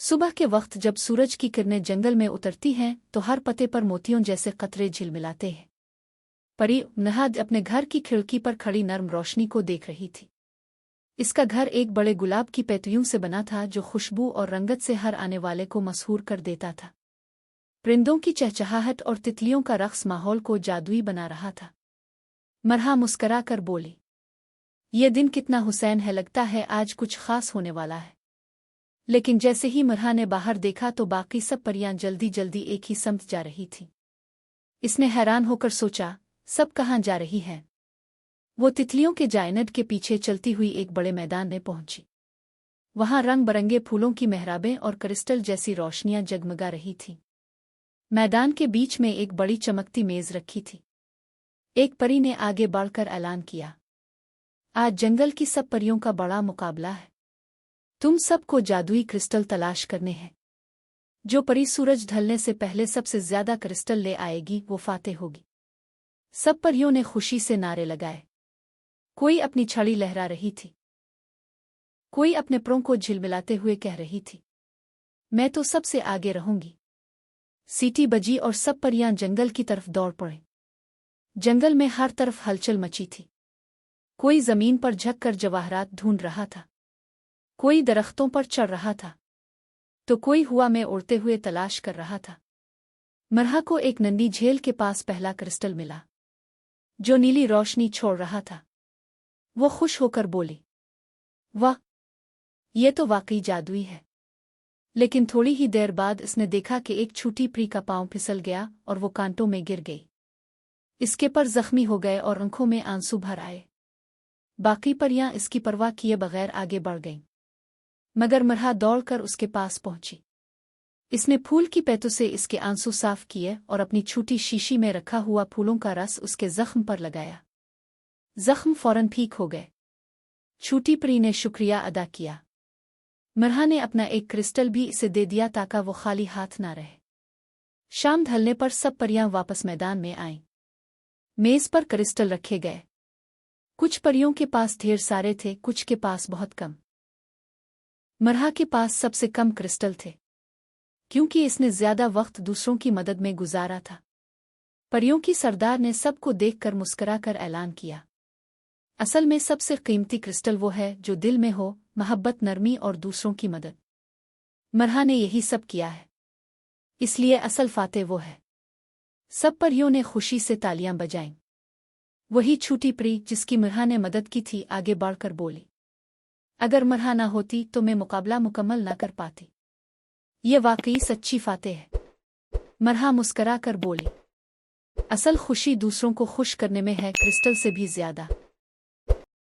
सुबह के वक्त जब सूरज की किरणें जंगल में उतरती हैं तो हर पत्ते पर मोतियों जैसे कतरे झिलमिलाते हैं। परी नहाद अपने घर की खिड़की पर खड़ी नर्म रोशनी को देख रही थी। इसका घर एक बड़े गुलाब की पैतियों से बना था जो खुशबू और रंगत से हर आने वाले को मसहूर कर देता था। परिंदों की चहचहाहट और तितलियों का रक्स माहौल को जादुई बना रहा था। मरहा मुस्करा कर बोली, ये दिन कितना हुसैन है, लगता है आज कुछ खास होने वाला है। लेकिन जैसे ही मरहा ने बाहर देखा तो बाकी सब परियां जल्दी जल्दी एक ही समत जा रही थीं। इसने हैरान होकर सोचा, सब कहाँ जा रही हैं? वो तितलियों के जायनट के पीछे चलती हुई एक बड़े मैदान में पहुंची। वहां रंग बरंगे फूलों की मेहराबें और क्रिस्टल जैसी रोशनियां जगमगा रही थीं। मैदान के बीच में एक बड़ी चमकती मेज रखी थी। एक परी ने आगे बढ़कर ऐलान किया, आज जंगल की सब परियों का बड़ा मुकाबला है। तुम सबको जादुई क्रिस्टल तलाश करने हैं। जो परी सूरज ढलने से पहले सबसे ज्यादा क्रिस्टल ले आएगी वो फातेह होगी। सब परियों ने खुशी से नारे लगाए। कोई अपनी छड़ी लहरा रही थी, कोई अपने परों को झिलमिलाते हुए कह रही थी, मैं तो सबसे आगे रहूंगी। सीटी बजी और सब परियां जंगल की तरफ दौड़ पड़े। जंगल में हर तरफ हलचल मची थी। कोई जमीन पर झुककर जवाहरात ढूंढ रहा था, कोई दरख्तों पर चढ़ रहा था, तो कोई हवा में उड़ते हुए तलाश कर रहा था। मरहा को एक नन्ही झील के पास पहला क्रिस्टल मिला, जो नीली रोशनी छोड़ रहा था। वो खुश होकर बोली, वाह, ये तो वाकई जादुई है। लेकिन थोड़ी ही देर बाद इसने देखा कि एक छोटी परी का पांव फिसल गया और वो कांटों में गिर गई। इसके पर जख्मी हो गए और आंखों में आंसू भर आए। बाकी परियां इसकी परवाह किए बगैर आगे बढ़ गईं, मगर मरहा दौड़कर उसके पास पहुंची। इसने फूल की पैतों से इसके आंसू साफ किए और अपनी छोटी शीशी में रखा हुआ फूलों का रस उसके जख्म पर लगाया। जख्म फौरन ठीक हो गए। छोटी परी ने शुक्रिया अदा किया। मरहा ने अपना एक क्रिस्टल भी इसे दे दिया ताकि वो खाली हाथ ना रहे। शाम ढलने पर सब परियां वापस मैदान में आईं। मेज पर क्रिस्टल रखे गए। कुछ परियों के पास ढेर सारे थे, कुछ के पास बहुत कम। मरहा के पास सबसे कम क्रिस्टल थे, क्योंकि इसने ज्यादा वक्त दूसरों की मदद में गुजारा था। परियों की सरदार ने सबको देखकर मुस्कुराकर ऐलान किया, असल में सबसे कीमती क्रिस्टल वो है जो दिल में हो मोहब्बत, नरमी और दूसरों की मदद। मरहा ने यही सब किया है, इसलिए असल फातेह वो है। सब परियों ने खुशी से तालियां बजाईं। वही छोटी परी जिसकी मरहा ने मदद की थी आगे बढ़कर बोली, अगर मरहा ना होती तो मैं मुकाबला मुकम्मल ना कर पाती। ये वाकई सच्ची फातेह है। मरहा मुस्करा कर बोली, असल खुशी दूसरों को खुश करने में है, क्रिस्टल से भी ज्यादा।